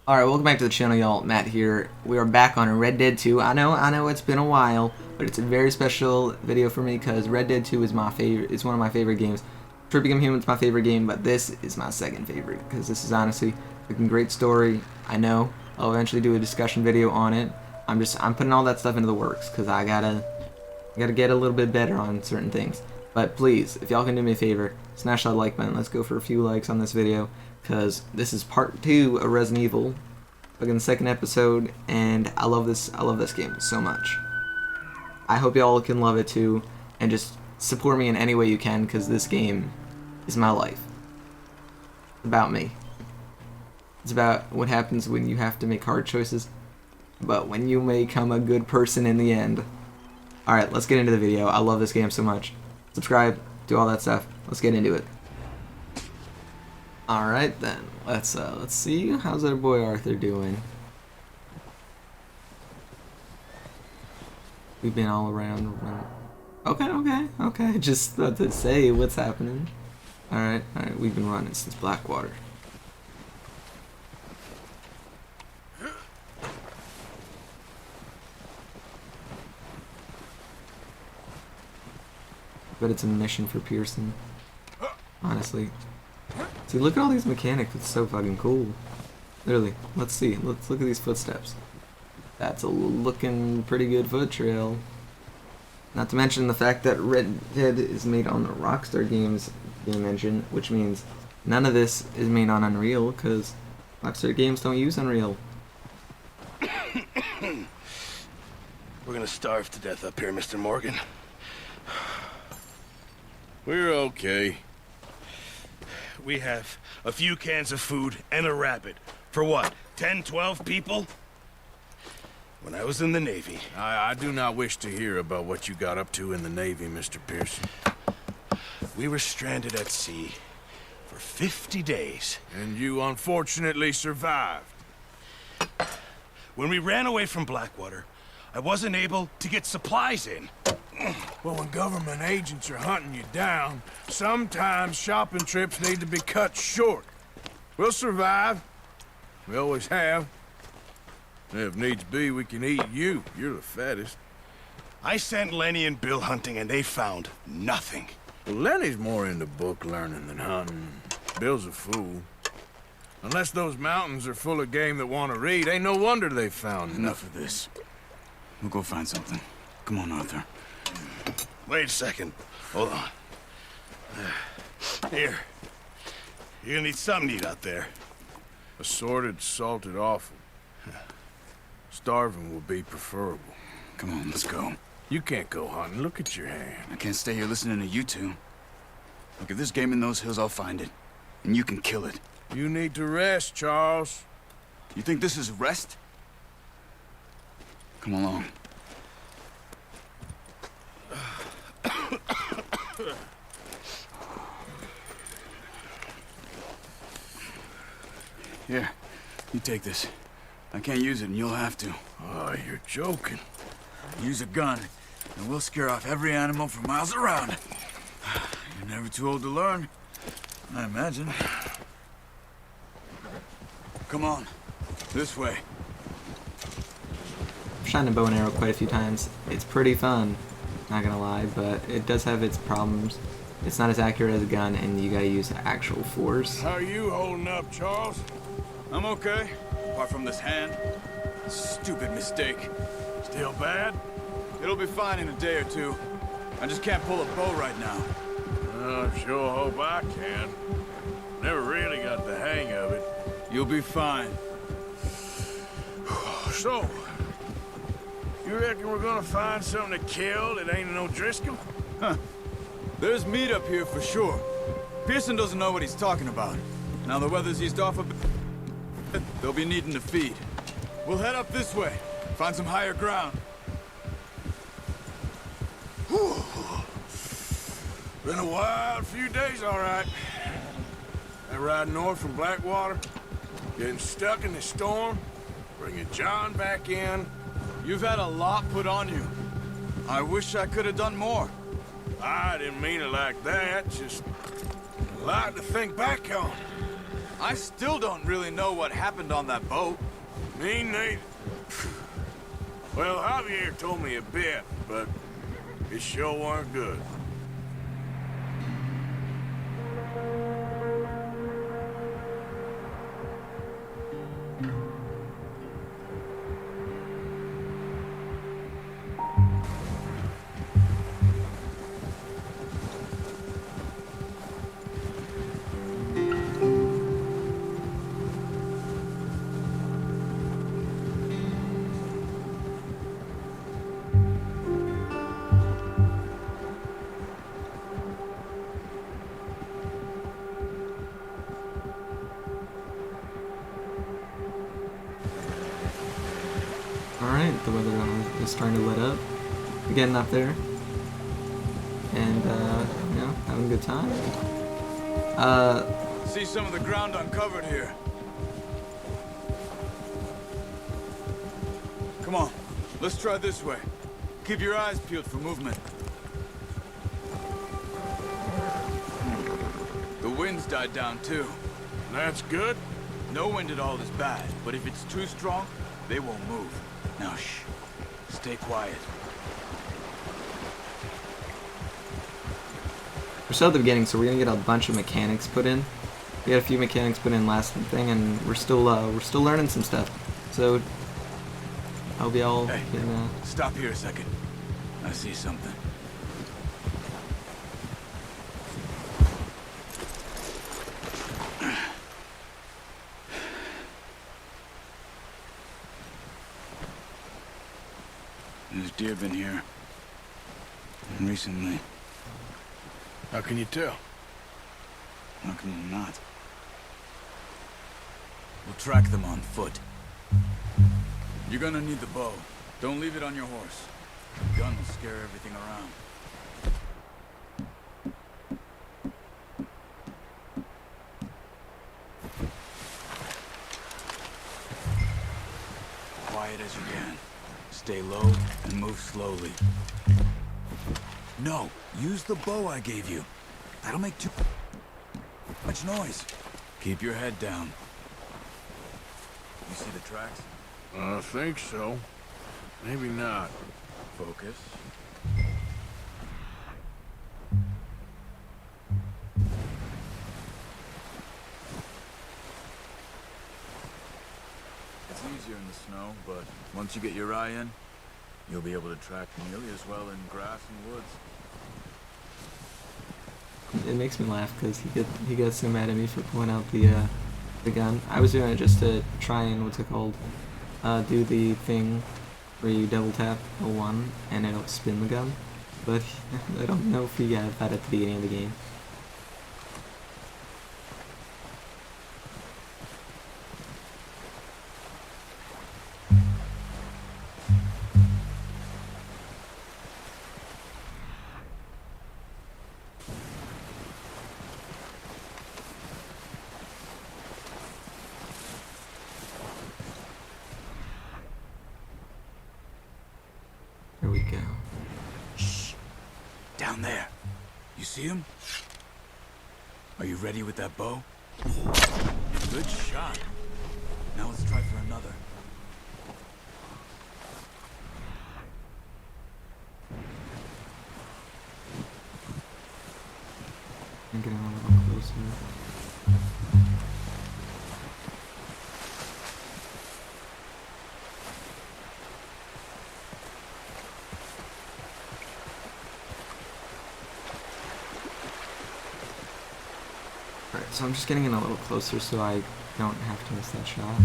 Alright, welcome back to the channel, y'all. Matt here. We are back on Red Dead 2. I know it's been a while, but it's a very special video for me because Red Dead 2 is my favorite. It's one of my favorite games. True Become Human's my favorite game, but this is my second favorite because this is honestly a great story. I know I'll eventually do a discussion video on it. I'm putting all that stuff into the works because I gotta get a little bit better on certain things. But please, if y'all can do me a favor, smash that like button. Let's go for a few likes on this video, because this is part 2 of Resident Evil, like in the second episode, and I love this game so much. I hope y'all can love it too, and just support me in any way you can, because this game is my life. It's about me. It's about what happens when you have to make hard choices, but when you become a good person in the end. Alright, let's get into the video. I love this game so much. Subscribe, do all that stuff. Let's get into it. Alright then, let's see, how's our boy Arthur doing? We've been all around. Okay, just about to say what's happening. Alright, we've been running since Blackwater. But it's a mission for Pearson, honestly. See, look at all these mechanics. It's so fucking cool. Literally. Let's see. Let's look at these footsteps. That's a looking pretty good foot trail. Not to mention the fact that Red Dead is made on the Rockstar Games game engine, which means none of this is made on Unreal, because Rockstar Games don't use Unreal. We're gonna starve to death up here, Mr. Morgan. We're okay. We have a few cans of food and a rabbit. For what, 10, 12 people? When I was in the Navy... I do not wish to hear about what you got up to in the Navy, Mr. Pearson. We were stranded at sea for 50 days. And you unfortunately survived. When we ran away from Blackwater, I wasn't able to get supplies in. Well, when government agents are hunting you down, sometimes shopping trips need to be cut short. We'll survive. We always have. And if needs be, we can eat you. You're the fattest. I sent Lenny and Bill hunting, and they found nothing. Well, Lenny's more into book learning than hunting. Bill's a fool. Unless those mountains are full of game that want to read, ain't no wonder they found Enough of this. We'll go find something. Come on, Arthur. Wait a second. Hold on. Here. You're gonna need something to eat out there. Assorted, salted offal. Starving will be preferable. Come on, let's go. You can't go hunting. Look at your hand. I can't stay here listening to you two. Look, if there's game in those hills, I'll find it. And you can kill it. You need to rest, Charles. You think this is rest? Come along. Here, you take this. I can't use it, and you'll have to. Oh, you're joking. Use a gun, and we'll scare off every animal for miles around. You're never too old to learn, I imagine. Come on, this way. I've shot a bow and arrow quite a few times. It's pretty fun, not gonna lie, but it does have its problems. It's not as accurate as a gun, and you gotta use actual force. How are you holding up, Charles? I'm okay, apart from this hand. Stupid mistake. Still bad? It'll be fine in a day or two. I just can't pull a bow right now. I sure hope I can. Never really got the hang of it. You'll be fine. So, you reckon we're gonna find something to kill that ain't no Driscoll? Huh. There's meat up here for sure. Pearson doesn't know what he's talking about. Now the weather's eased off a bit. They'll be needing to feed. We'll head up this way. Find some higher ground. Whew. Been a wild few days, all right. That ride north from Blackwater, getting stuck in the storm, bringing John back in. You've had a lot put on you. I wish I could have done more. I didn't mean it like that, just a lot to think back on. I still don't really know what happened on that boat. Me neither. Well, Javier told me a bit, but it sure weren't good. Alright, the weather is starting to let up. We're getting up there. And, you know, having a good time. See some of the ground uncovered here. Come on, let's try this way. Keep your eyes peeled for movement. The wind's died down too. That's good. No wind at all is bad, but if it's too strong, they won't move. Now shh, stay quiet. We're still at the beginning, so we're gonna get a bunch of mechanics put in. We had a few mechanics put in last thing, and we're still learning some stuff. So I hope y'all Hey, can. stop here a second. I see something. There's deer been here. Recently. How can you tell? How can you not? We'll track them on foot. You're gonna need the bow. Don't leave it on your horse. The gun will scare everything around. Quiet as you can. Stay low and move slowly. No, use the bow I gave you. That'll make too much noise. Keep your head down. You see the tracks? I think so. Maybe not. Focus. It's easier in the snow, but once you get your eye in, you'll be able to track nearly as well in grass and woods. It makes me laugh because he gets so mad at me for pulling out the gun. I was doing it just to try and do the thing where you double tap L1 and it'll spin the gun, but I don't know if you have that at the beginning of the game. Here we go. Shh! Down there. You see him? Are you ready with that bow? Good shot. Now let's try for another. I'm getting a little closer. Alright, so I'm just getting in a little closer so I don't have to miss that shot.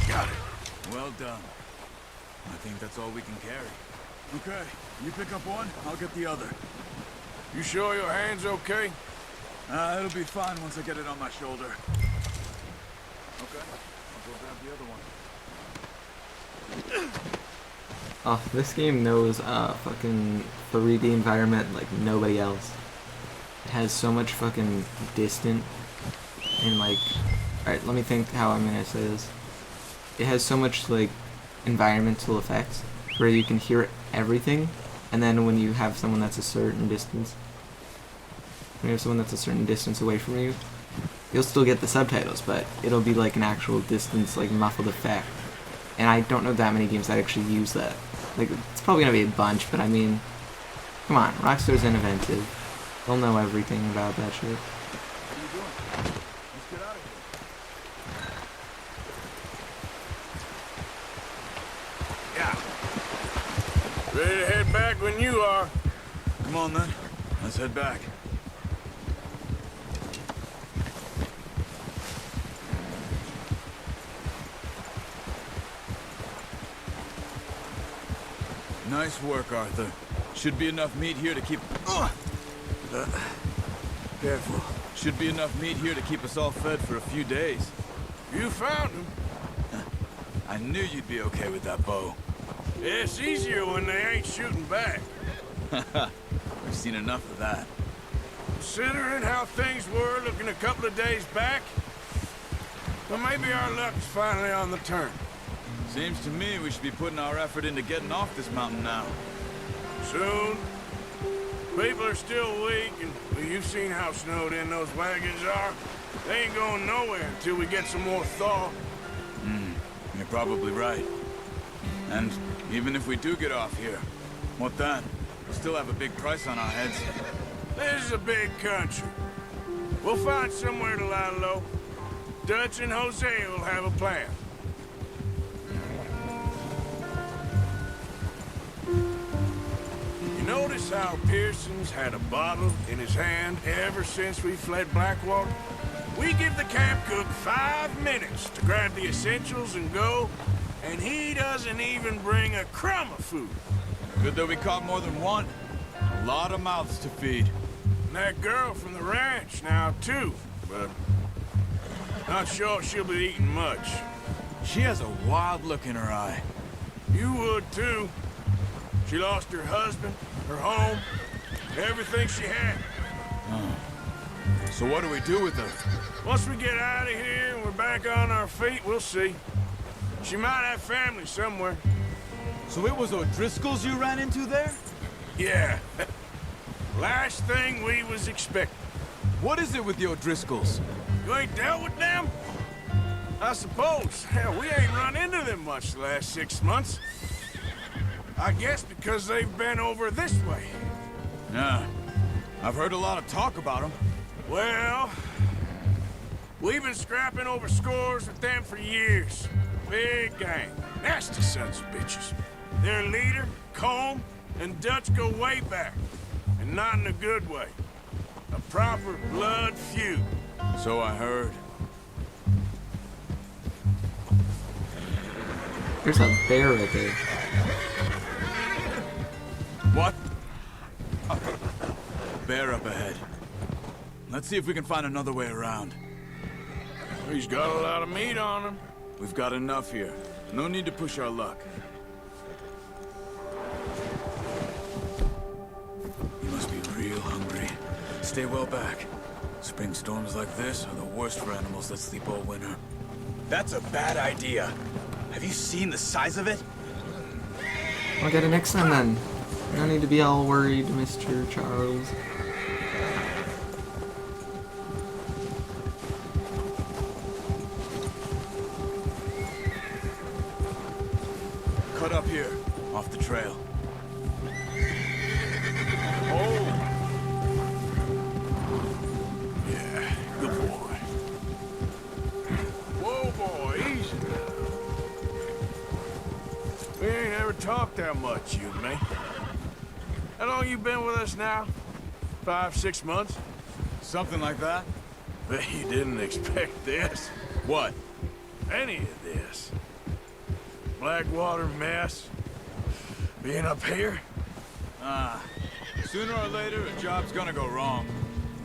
Got it. Well done. I think that's all we can carry. Okay, you pick up one, I'll get the other. You sure your hand's okay? It'll be fine once I get it on my shoulder. Okay, I'll go grab the other one. Oh, this game knows fucking 3D environment like nobody else. It has so much fucking distant and like, alright, let me think how I'm gonna say this. It has so much like environmental effects where you can hear everything, and then when you have someone that's a certain distance, when you have someone that's a certain distance away from you, you'll still get the subtitles, but it'll be like an actual distance, like muffled effect. And I don't know that many games that actually use that. Like, it's probably gonna be a bunch, but I mean, come on, Rockstar's inventive. They'll know everything about that shit. What are you doing? Let's get out of Yeah. here. Ready to head back when you are. Come on then. Let's head back. Nice work, Arthur. Should be enough meat here to keep... Careful. Should be enough meat here to keep us all fed for a few days. You found him. I knew you'd be okay with that bow. It's easier when they ain't shooting back. We've seen enough of that. Considering how things were looking a couple of days back, well, maybe our luck's finally on the turn. Seems to me we should be putting our effort into getting off this mountain now. Soon. People are still weak, and well, you've seen how snowed in those wagons are. They ain't going nowhere until we get some more thaw. You're probably right. And even if we do get off here, what then? We still have a big price on our heads. This is a big country. We'll find somewhere to lie low. Dutch and Jose will have a plan. You notice how Pearson's had a bottle in his hand ever since we fled Blackwater? We give the camp cook 5 minutes to grab the essentials and go, and he doesn't even bring a crumb of food. Good that we caught more than one. A lot of mouths to feed. And that girl from the ranch now, too, but not sure she'll be eating much. She has a wild look in her eye. You would, too. She lost her husband, her home, everything she had. So what do we do with her? Once we get out of here and we're back on our feet, we'll see. She might have family somewhere. So it was O'Driscoll's you ran into there? Yeah. Last thing we was expecting. What is it with the O'Driscolls? You ain't dealt with them? I suppose. Hell, we ain't run into them much the last 6 months. I guess because they've been over this way. Yeah. I've heard a lot of talk about them. Well, we've been scrapping over scores with them for years. Big gang. Nasty sons of bitches. Their leader, Combe, and Dutch go way back. And not in a good way. A proper blood feud. So I heard. There's a bear right there. What? Bear up ahead. Let's see if we can find another way around. He's got a lot of meat on him. We've got enough here. No need to push our luck. You must be real hungry. Stay well back. Spring storms like this are the worst for animals that sleep all winter. That's a bad idea. Have you seen the size of it? I'll get it next time then. No need to be all worried, Mr. Charles. Cut up here, off the trail. Oh. Yeah, good boy. Whoa, boy, easy now. We ain't ever talked that much, you and me. How long you been with us now? 5, 6 months? Something like that? Bet you didn't expect this. What? Any of this. Blackwater mess. Being up here? Sooner or later, a job's gonna go wrong.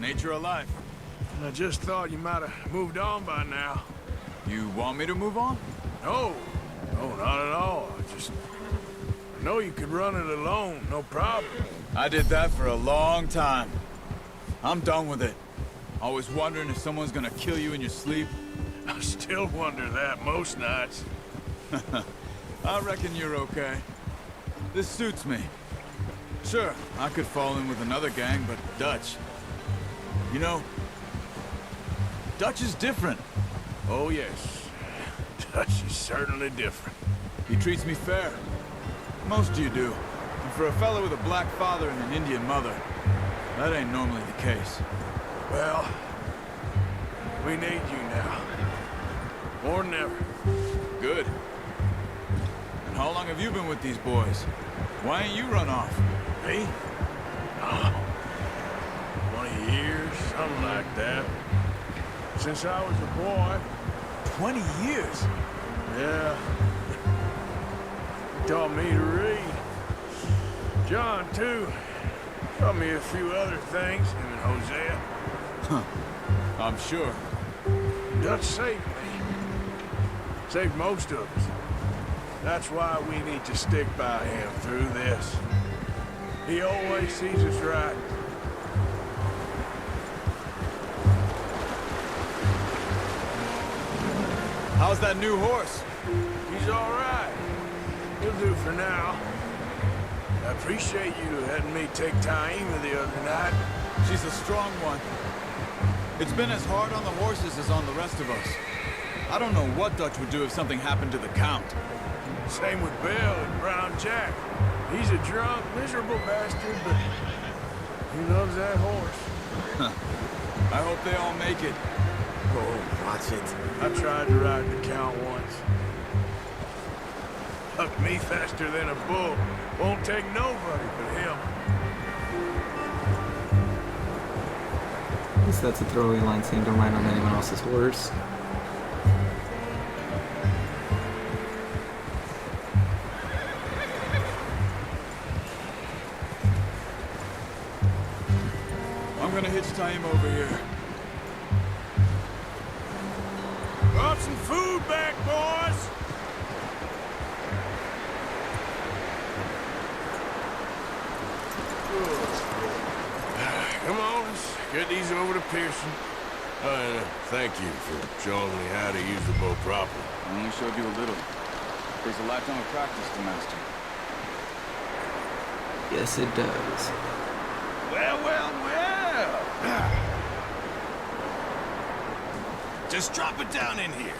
Nature of life. I just thought you might have moved on by now. You want me to move on? No, not at all. I know you could run it alone, no problem. I did that for a long time. I'm done with it. Always wondering if someone's gonna kill you in your sleep. I still wonder that most nights. I reckon you're okay. This suits me. Sure, I could fall in with another gang, but Dutch. You know, Dutch is different. Oh, yes. Dutch is certainly different. He treats me fair. Most of you do. And for a fellow with a black father and an Indian mother, that ain't normally the case. Well, we need you now. More than ever. Good. And how long have you been with these boys? Why ain't you run off? Me? Oh, 20 years, something like that. Since I was a boy. 20 years? Yeah. He taught me to read. John, too. Taught me a few other things, him and Hosea. Huh. I'm sure. Dutch saved me. Saved most of us. That's why we need to stick by him through this. He always sees us right. How's that new horse? He's all right. He'll do for now. I appreciate you letting me take Taima the other night. She's a strong one. It's been as hard on the horses as on the rest of us. I don't know what Dutch would do if something happened to the Count. Same with Bill and Brown Jack. He's a drunk, miserable bastard, but he loves that horse. I hope they all make it. Oh, watch it. I tried to ride the Count once. Hucked me faster than a bull. Won't take nobody but him. At least that's a throwaway line, saying don't ride on anyone else's horse. I'm gonna hitch Taima over here. Brought some food back, boys! Come on, let's get these over to Pearson. Thank you for showing me how to use the bow properly. I only showed you a little. There's a lifetime of practice to master. Yes, it does. Well, well, well. Just drop it down in here.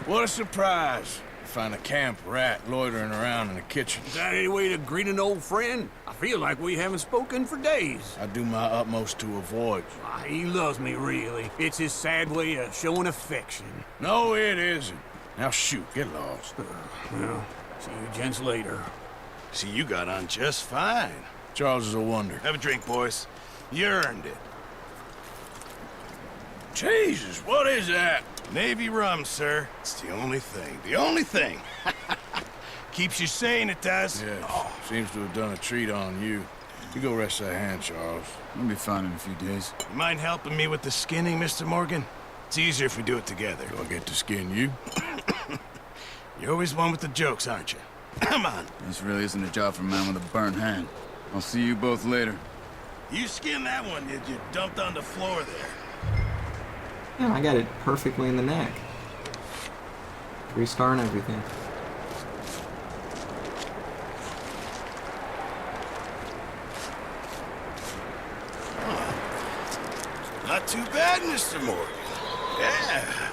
What a surprise. Find a camp rat loitering around in the kitchen. Is that any way to greet an old friend? I feel like we haven't spoken for days. I do my utmost to avoid you. He loves me, really. It's his sad way of showing affection. No, it isn't. Now shoot, get lost. Well, see you gents later. See, you got on just fine. Charles is a wonder. Have a drink, boys. You earned it. Jesus, what is that? Navy rum, sir. It's the only thing. The only thing. Keeps you sane, it does. Yes, seems to have done a treat on you. You go rest that hand, Charles. I'll be fine in a few days. You mind helping me with the skinning, Mr. Morgan? It's easier if we do it together. Do I get to skin you? You're always one with the jokes, aren't you? Come on. This really isn't a job for a man with a burnt hand. I'll see you both later. You skinned that one that you dumped on the floor there. Yeah, I got it perfectly in the neck. 3-star and everything. Not too bad, Mr. Morgan. Yeah.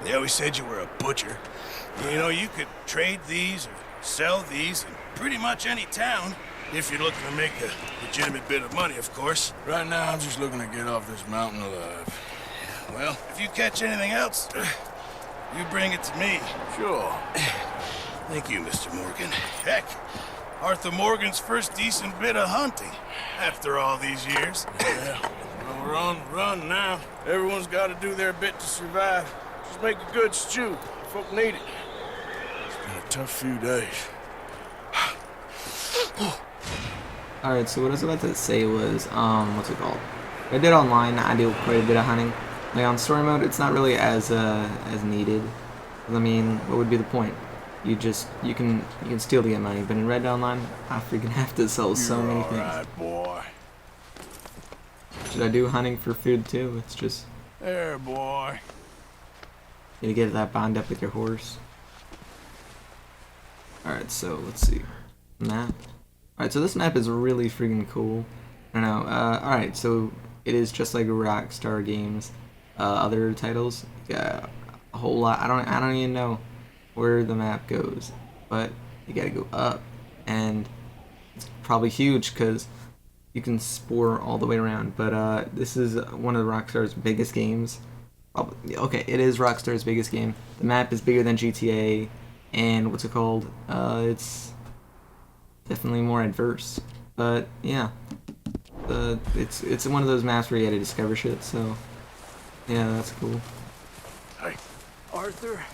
They always said you were a butcher. You know, you could trade these or sell these in pretty much any town. If you're looking to make a legitimate bit of money, of course. Right now, I'm just looking to get off this mountain alive. Well, if you catch anything else, you bring it to me. Sure. Thank you, Mr. Morgan. Heck, Arthur Morgan's first decent bit of hunting after all these years. Yeah. Well, we're on the run now. Everyone's got to do their bit to survive. Just make a good stew. Folk need it. It's been a tough few days. Alright, so what I was about to say was, what's it called? Red Dead Online, I do quite a bit of hunting. Like on story mode, it's not really as needed. I mean, what would be the point? You can steal to get money, but in Red Dead Online, I freaking have to sell so many things. Alright, boy. Should I do hunting for food too? It's just There, boy. you gotta get that bound up with your horse. Alright, so let's see. Map. Alright, so this map is really freaking cool. I don't know. Alright, so it is just like Rockstar Games, other titles. Yeah, a whole lot. I don't even know where the map goes, but you gotta go up, and it's probably huge because you can spore all the way around. But this is one of the Rockstar's biggest games. Okay, it is Rockstar's biggest game. The map is bigger than GTA, and what's it called? It's definitely more adverse. But yeah, it's one of those maps where you gotta discover shit. So yeah, that's cool. Hey, Arthur,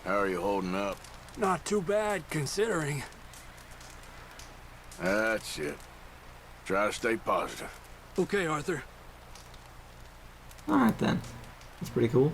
how are you holding up? not too bad considering. That's it. Try to stay positive. Okay, Arthur. All right then, that's pretty cool.